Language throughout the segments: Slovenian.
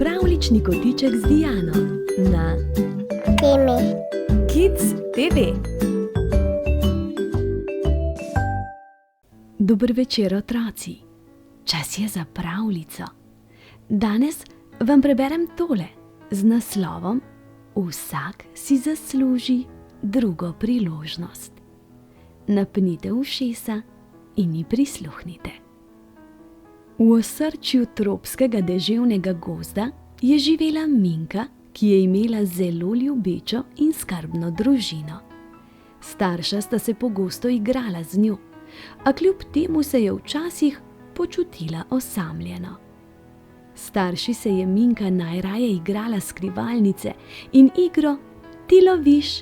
Pravljični kotiček z Diano na Temi. Kids TV. Dober večer, otroci. Čas je za pravljico. Danes vam preberem tole z naslovom Vsak si zasluži drugo priložnost. Napnite ušesa in ji prisluhnite. V osrčju tropskega deževnega gozda je živela Minka, ki je imela zelo ljubečo in skrbno družino. Starša sta se pogosto igrala z njo, a kljub temu se je včasih počutila osamljeno. Starši se je Minka najraje igrala skrivalnice in igro Ti loviš.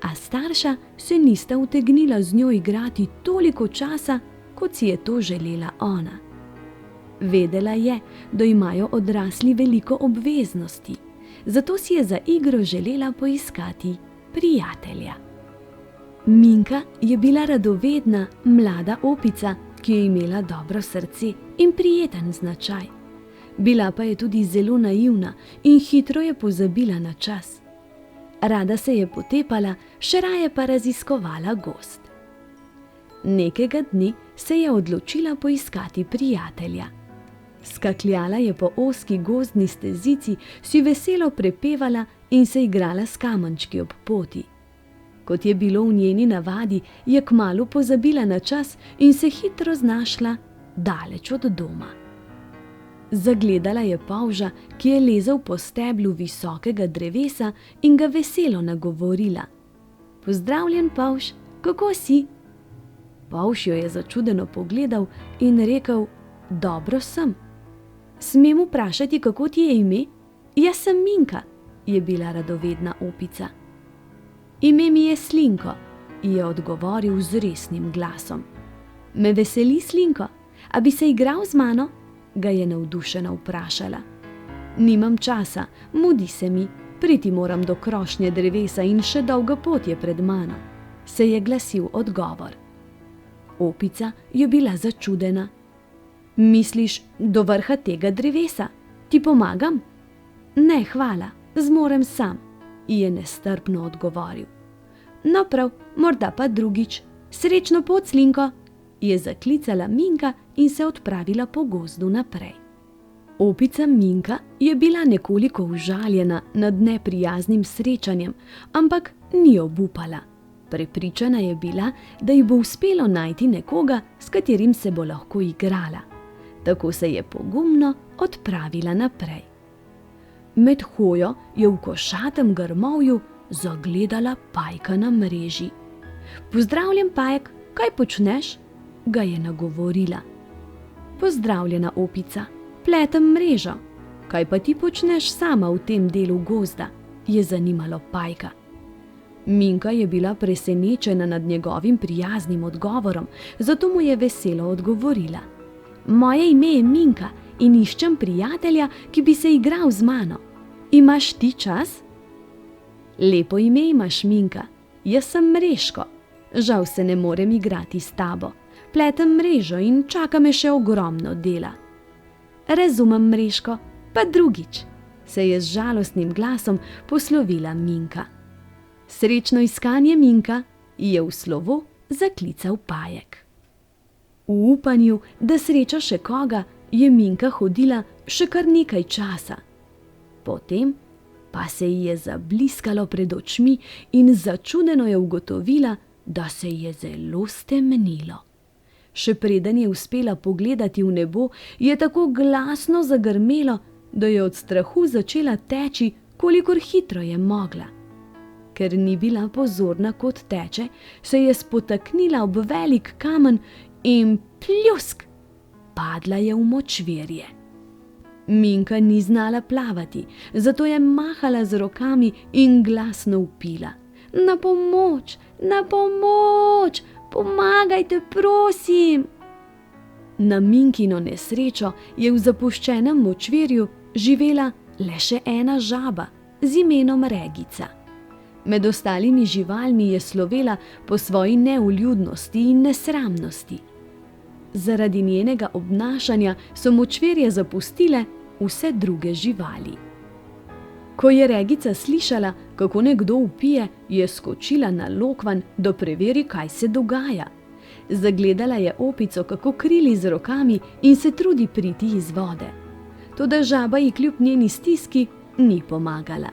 A starša se nista utegnila z njo igrati toliko časa, kot si je to želela ona. Vedela je, da imajo odrasli veliko obveznosti, zato si je za igro želela poiskati prijatelja. Minka je bila radovedna, mlada opica, ki je imela dobro srce in prijeten značaj. Bila pa je tudi zelo naivna in hitro je pozabila na čas. Rada se je potepala, še raje pa raziskovala gozd. Nekega dne se je odločila poiskati prijatelja. Skakljala je po ozki gozdni stezici, si veselo prepevala in se igrala s kamenčki ob poti. Kot je bilo v njeni navadi, je kmalu pozabila na čas in se hitro znašla daleč od doma. Zagledala je polža, ki je lezel po steblu visokega drevesa in ga veselo nagovorila. Pozdravljen, polž, kako si? Polž jo je začudeno pogledal in rekel, dobro sem. Smem vprašati, kako ti je ime? Jaz sem Minka, je bila radovedna opica. Ime mi je Slinko, je odgovoril z resnim glasom. Me veseli, Slinko, a bi se igral z mano? Ga je navdušeno vprašala. Nimam časa, mudi se mi, priti moram do krošnje drevesa in še dolga pot je pred mano, se je glasil odgovor. Opica je bila začudena. Misliš, do vrha tega drevesa? Ti pomagam? Ne, hvala, zmorem sam, je nestrpno odgovoril. No prav, morda pa drugič. Srečno pot, Slinko, je zaklicala Minka in se odpravila po gozdu naprej. Opica Minka je bila nekoliko užaljena nad neprijaznim srečanjem, ampak ni obupala. Prepričana je bila, da ji bo uspelo najti nekoga, s katerim se bo lahko igrala. Tako se je pogumno odpravila naprej. Med hojo je v košatem grmovju zagledala pajka na mreži. Pozdravljen, pajek, kaj počneš? Ga je nagovorila. Pozdravljena, opica, pletem mrežo. Kaj pa ti počneš sama v tem delu gozda? Je zanimalo pajka. Minka je bila presenečena nad njegovim prijaznim odgovorom, zato mu je veselo odgovorila. Moje ime je Minka in iščem prijatelja, ki bi se igral z mano. Imaš ti čas? Lepo ime imaš, Minka. Jaz sem Mreško. Žal se ne morem igrati s tabo. Pletem mrežo in čaka me še ogromno dela. Razumem, Mreško, pa drugič, se je z žalostnim glasom poslovila Minka. Srečno iskanje, Minka, je v slovo zaklical pajek. V upanju, da sreča še koga, je Minka hodila še kar nekaj časa. Potem pa se ji je zabliskalo pred očmi in začudeno je ugotovila, da se je zelo stemnilo. Še preden je uspela pogledati v nebo, je tako glasno zagrmelo, da je od strahu začela teči, kolikor hitro je mogla. Ker ni bila pozorna, kot teče, se je spotaknila ob velik kamen in pljusk, padla je v močvirje. Minka ni znala plavati, zato je mahala z rokami in glasno vpila. Na pomoč, na pomoč, pomagajte, prosim. Na Minkino nesrečo je v zapuščenem močvirju živela le še ena žaba z imenom Regica. Med ostalimi živalmi je slovela po svoji neuljudnosti in nesramnosti. Zaradi njenega obnašanja so močvirje zapustile vse druge živali. Ko je Regica slišala, kako nekdo vpije, je skočila na lokvanj, da preveri, kaj se dogaja. Zagledala je opico, kako krili z rokami in se trudi priti iz vode. Toda žaba ji kljub njeni stiski ni pomagala.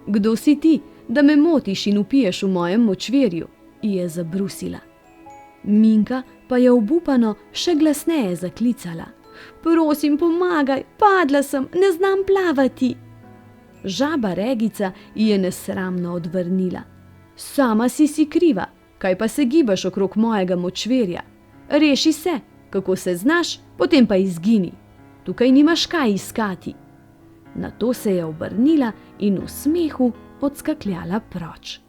Kdo si ti, da me motiš in vpiješ v mojem močvirju? Ji je zabrusila. Minka pa je obupano še glasneje zaklicala. Prosim, pomagaj, padla sem, ne znam plavati. Žaba Regica ji je nesramno odvrnila. Sama si kriva, kaj pa se gibaš okrog mojega močvirja? Reši se, kako se znaš, potem pa izgini. Tukaj nimaš kaj iskati. Nato se je obrnila in v smehu odskakljala proč.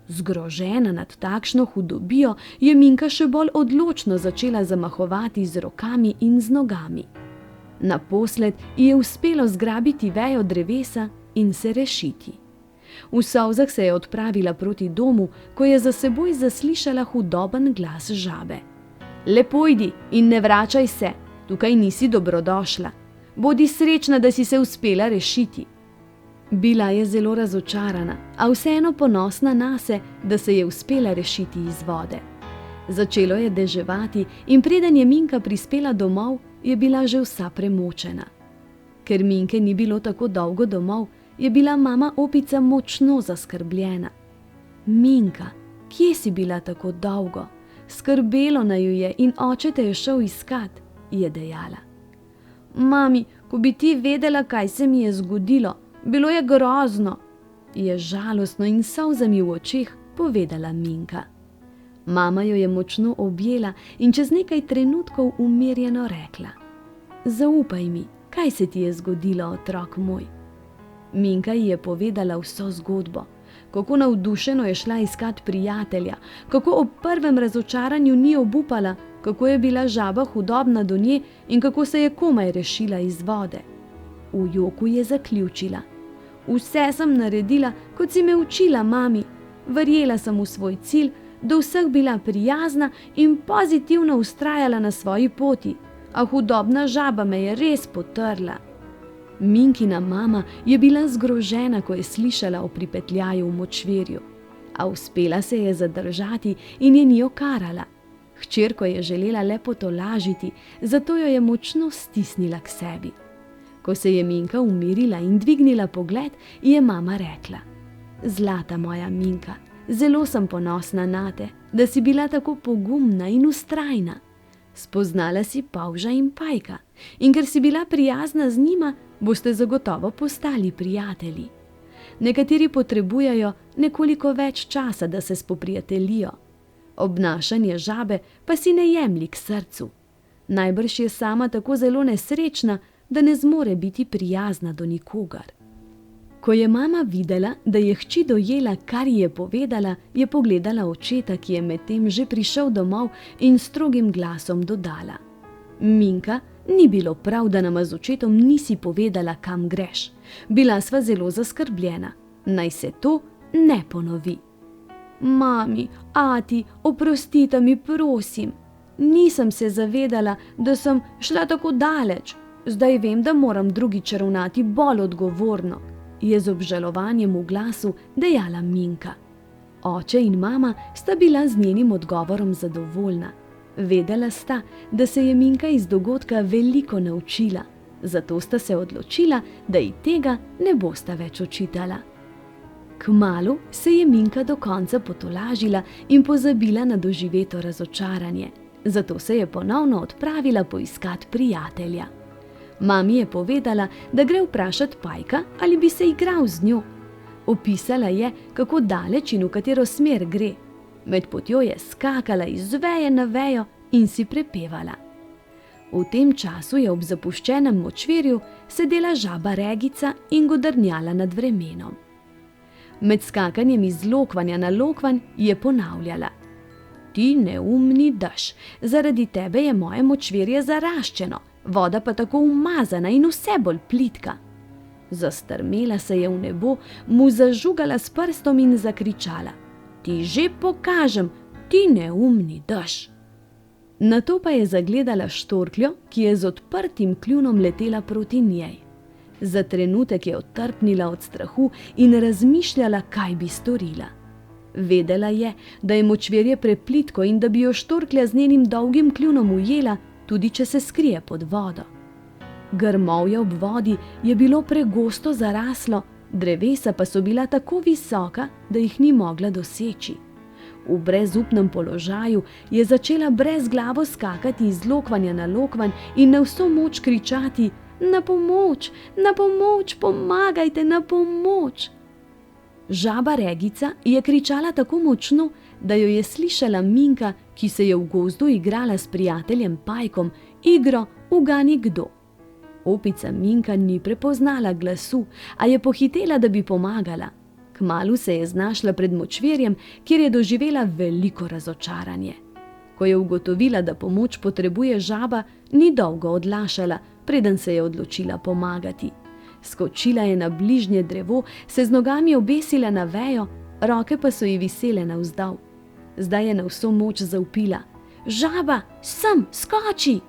Zgrožena nad takšno hudobijo je Minka še bolj odločno začela zamahovati z rokami in z nogami. Naposled ji je uspelo zgrabiti vejo drevesa in se rešiti. V solzah se je odpravila proti domu, ko je za seboj zaslišala hudoben glas žabe. Le pojdi in ne vračaj se, tukaj nisi dobrodošla. Bodi srečna, da si se uspela rešiti. Bila je zelo razočarana, a vseeno ponosna nase, da se je uspela rešiti iz vode. Začelo je deževati in preden je Minka prispela domov, je bila že vsa premočena. Ker Minke ni bilo tako dolgo domov, je bila mama opica močno zaskrbljena. Minka, kje si bila tako dolgo? Skrbelo naju je in oče te je šel iskat, je dejala. Mami, ko bi ti vedela, kaj se mi je zgodilo, bilo je grozno, je žalostno in s solzami v očeh povedala Minka. Mama jo je močno objela in čez nekaj trenutkov umirjeno rekla. Zaupaj mi, kaj se ti je zgodilo, otrok moj? Minka ji je povedala vso zgodbo, kako navdušeno je šla iskat prijatelja, kako ob prvem razočaranju ni obupala, kako je bila žaba hudobna do nje in kako se je komaj rešila iz vode. V joku je zaključila. Vse sem naredila, kot si me učila, mami. Verjela sem v svoj cilj, do vseh bila prijazna in pozitivno vztrajala na svoji poti, a hudobna žaba me je res potrla. Minkina mama je bila zgrožena, ko je slišala o pripetljaju v močvirju, a uspela se je zadržati in je ni okarala. Hčerko je želela le potolažiti, zato jo je močno stisnila k sebi. Ko se je Minka umirila in dvignila pogled, je mama rekla: Zlata moja Minka, zelo sem ponosna nate, da si bila tako pogumna in vztrajna. Spoznala si polža in pajka in ker si bila prijazna z njima, boste zagotovo postali prijatelji. Nekateri potrebujejo nekoliko več časa, da se spoprijateljijo. Obnašanje žabe pa si ne jemlji k srcu. Najbrž je sama tako zelo nesrečna, da ne zmore biti prijazna do nikogar. Ko je mama videla, da je hči dojela, kar ji je povedala, je pogledala očeta, ki je medtem že prišel domov in strogim glasom dodala: Minka, ni bilo prav, da nama z očetom nisi povedala, kam greš. Bila sva zelo zaskrbljena. Naj se to ne ponovi. Mami, ati, oprostite mi, prosim. Nisem se zavedala, da sem šla tako daleč. Zdaj vem, da moram drugič ravnati bolj odgovorno, je z obžalovanjem v glasu dejala Minka. Oče in mama sta bila z njenim odgovorom zadovoljna. Vedela sta, da se je Minka iz dogodka veliko naučila, zato sta se odločila, da ji tega ne bosta več očitala. Kmalu se je Minka do konca potolažila in pozabila na doživeto razočaranje, zato se je ponovno odpravila poiskat prijatelja. Mami je povedala, da gre vprašat pajka, ali bi se igral z njo. Opisala je, kako daleč in v katero smer gre. Med potjo je skakala iz veje na vejo in si prepevala. V tem času je ob zapuščenem močvirju sedela žaba Regica in godrnjala nad vremenom. Med skakanjem iz lokvanja na lokvanj je ponavljala: Ti neumni dež, zaradi tebe je moje močvirje zaraščeno, voda pa tako umazana in vse bolj plitka. Zastrmela se je v nebo, mu zažugala s prstom in zakričala: Ti že pokažem, ti neumni dež. Nato pa je zagledala štorkljo, ki je z odprtim kljunom letela proti njej. Za trenutek je otrpnila od strahu in razmišljala, kaj bi storila. Vedela je, da je močvirje preplitko in da bi jo štorklja z njenim dolgim kljunom ujela, tudi če se skrije pod vodo. Grmovje ob vodi je bilo pregosto zaraslo, drevesa pa so bila tako visoka, da jih ni mogla doseči. V brezupnem položaju je začela brezglavo skakati iz lokvanja na lokvanj in na vso moč kričati: Na pomoč, na pomoč, pomagajte, na pomoč! Žaba Regica je kričala tako močno, da jo je slišala Minka, ki se je v gozdu igrala s prijateljem Pajkom, igro Ugani kdo. Opica Minka ni prepoznala glasu, a je pohitela, da bi pomagala. Kmalu se je znašla pred močvirjem, kjer je doživela veliko razočaranje. Ko je ugotovila, da pomoč potrebuje žaba, ni dolgo odlašala, preden se je odločila pomagati. Skočila je na bližnje drevo, se z nogami obesila na vejo, roke pa so ji visele navzdol. Zdaj je na vso moč zavpila: Žaba, sem, skoči!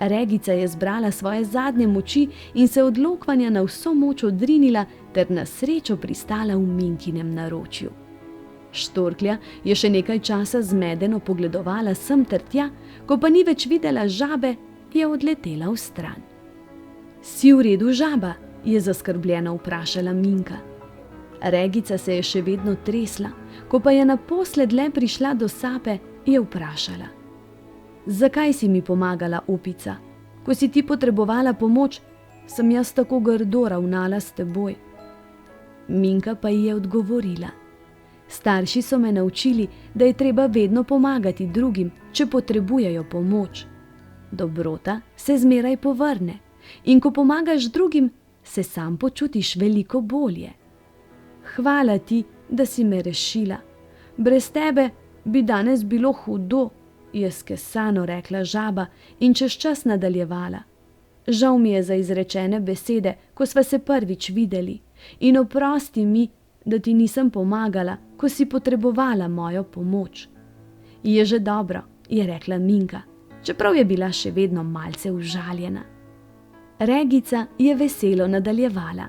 Regica je zbrala svoje zadnje moči in se od lokvanja na vso moč odrinila ter na srečo pristala v Minkinem naročju. Štorklja je še nekaj časa zmedeno pogledovala sem ter tja, ko pa ni več videla žabe, je odletela vstran. Si v redu, žaba? Je zaskrbljeno vprašala Minka. Regica se je še vedno tresla, ko pa je naposled le prišla do sape, je vprašala: Zakaj si mi pomagala, opica? Ko si ti potrebovala pomoč, sem jaz tako grdo ravnala s teboj. Minka pa ji je odgovorila: Starši so me naučili, da je treba vedno pomagati drugim, če potrebujejo pomoč. Dobrota se zmeraj povrne in ko pomagaš drugim, se sam počutiš veliko bolje. Hvala ti, da si me rešila. Brez tebe bi danes bilo hudo, je skesano rekla žaba in čez čas nadaljevala. Žal mi je za izrečene besede, ko sva se prvič videli, in oprosti mi, da ti nisem pomagala, ko si potrebovala mojo pomoč. Je že dobro, je rekla Minka, čeprav je bila še vedno malce užaljena. Regica je veselo nadaljevala: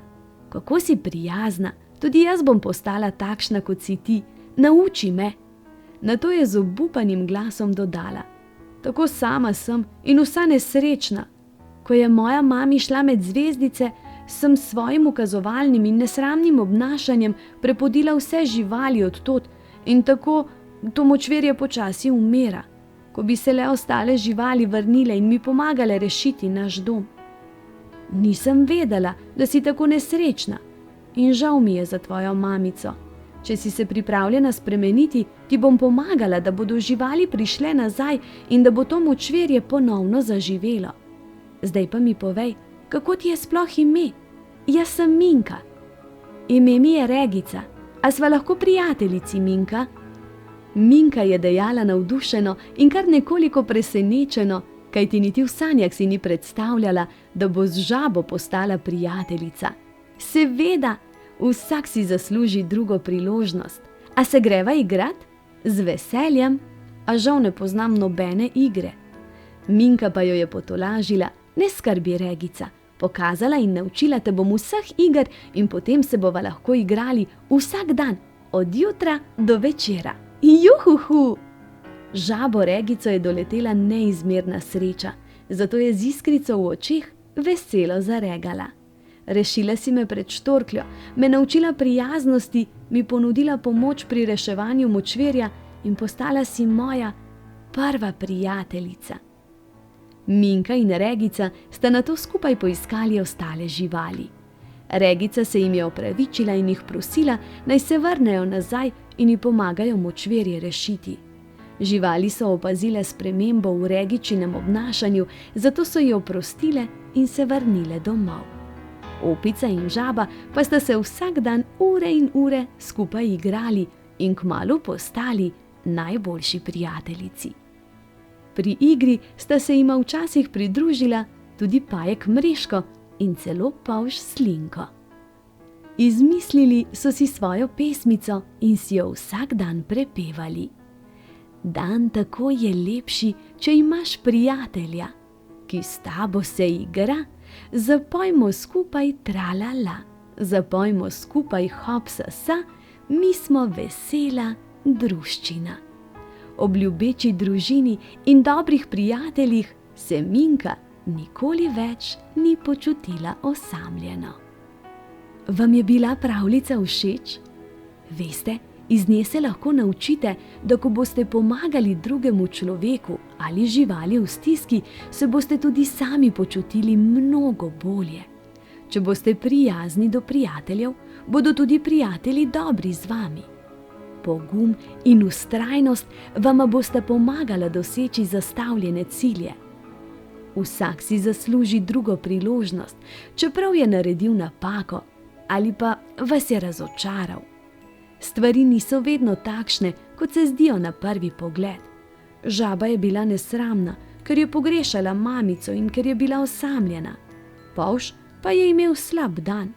Kako si prijazna, tudi jaz bom postala takšna, kot si ti, nauči me. Nato je z obupanim glasom dodala: Tako sama sem in vsa nesrečna. Ko je moja mami šla med zvezdice, sem s svojim ukazovalnim in nesramnim obnašanjem prepodila vse živali od tod in tako to močvirje počasi umira. Ko bi se le ostale živali vrnile in mi pomagale rešiti naš dom. Nisem vedela, da si tako nesrečna in žal mi je za tvojo mamico. Če si se pripravljena spremeniti, ti bom pomagala, da bodo živali prišle nazaj in da bo to močvirje ponovno zaživelo. Zdaj pa mi povej, kako ti je sploh ime? Jaz sem Minka. Ime mi je Regica. A sva lahko prijateljici, Minka? Minka je dejala navdušeno in kar nekoliko presenečeno, kajti niti v sanjah si ni predstavljala, da bo z žabo postala prijateljica. Seveda, vsak si zasluži drugo priložnost. A se greva igrat? Z veseljem, a žal ne poznam nobene igre. Minka pa jo je potolažila: Ne skrbi, Regica, pokazala in naučila te bom vseh iger in potem se bova lahko igrali vsak dan, od jutra do večera. Juhuhu! Žabo Regico je doletela neizmerna sreča, zato je z iskrico v očeh veselo zaregala. Rešila si me pred štorkljo, me naučila prijaznosti, mi ponudila pomoč pri reševanju močvirja in postala si moja prva prijateljica. Minka in Regica sta nato skupaj poiskali ostale živali. Regica se jim je opravičila in jih prosila, naj se vrnejo nazaj in ji pomagajo močvirje rešiti. Živali so opazile spremembo v Regičinem obnašanju, zato so ji oprostile in se vrnile domov. Opica in žaba pa sta se vsak dan ure in ure skupaj igrali in kmalu postali najboljši prijateljici. Pri igri sta se jima včasih pridružila tudi Pajek Mreško in celo Polž Slinko. Izmislili so si svojo pesmico in si jo vsak dan prepevali. Dan tako je lepši, če imaš prijatelja, ki s tabo se igra. Zapojmo skupaj tralala, zapojmo skupaj hopsasa, mi smo vesela druščina. Ob ljubeči družini in dobrih prijateljih se Minka nikoli več ni počutila osamljeno. Vam je bila pravljica všeč? Veste, iz nje se lahko naučite, da ko boste pomagali drugemu človeku ali živali v stiski, se boste tudi sami počutili mnogo bolje. Če boste prijazni do prijateljev, bodo tudi prijatelji dobri z vami. Pogum in vztrajnost vama bosta pomagala doseči zastavljene cilje. Vsak si zasluži drugo priložnost, čeprav je naredil napako ali pa vas je razočaral. Stvari niso vedno takšne, kot se zdijo na prvi pogled. Žaba je bila nesramna, ker je pogrešala mamico in ker je bila osamljena. Polž pa je imel slab dan.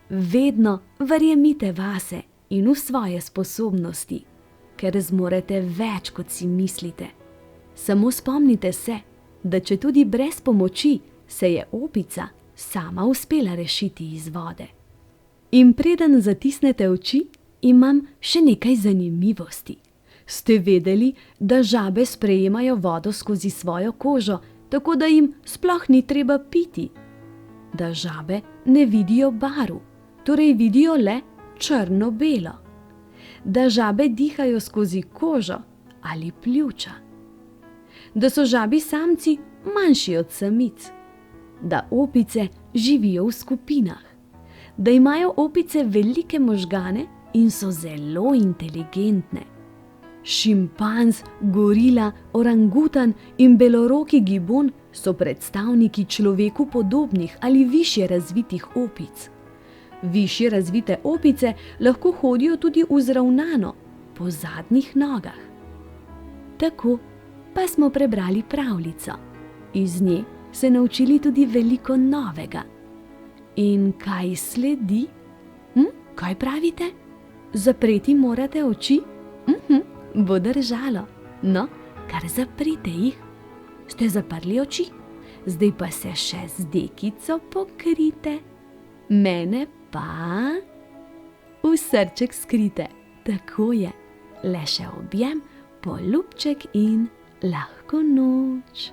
Vedno verjemite vase in v svoje sposobnosti, ker zmorete več, kot si mislite. Samo spomnite se, da če tudi brez pomoči, se je opica sama uspela rešiti iz vode. In preden zatisnete oči, imam še nekaj zanimivosti. Ste vedeli, da žabe sprejemajo vodo skozi svojo kožo, tako da jim sploh ni treba piti? Da žabe ne vidijo barv, torej vidijo le črno-belo. Da žabe dihajo skozi kožo ali pljuča. Da so žabi samci manjši od samic. Da opice živijo v skupinah. Da imajo opice velike možgane in so zelo inteligentne. Šimpanz, gorila, orangutan in beloroki gibon so predstavniki človeku podobnih ali višje razvitih opic. Višje razvite opice lahko hodijo tudi vzravnano, po zadnjih nogah. Tako pa smo prebrali pravljico. Iz nje se naučili tudi veliko novega. In kaj sledi? Kaj pravite? Zapreti morate oči? Bo držalo. No, kar zaprite jih. Ste zaprli oči? Zdaj pa se še z dekico pokrite. Mene pa v srček skrite. Tako je. Le še objem, poljubček in lahko noč.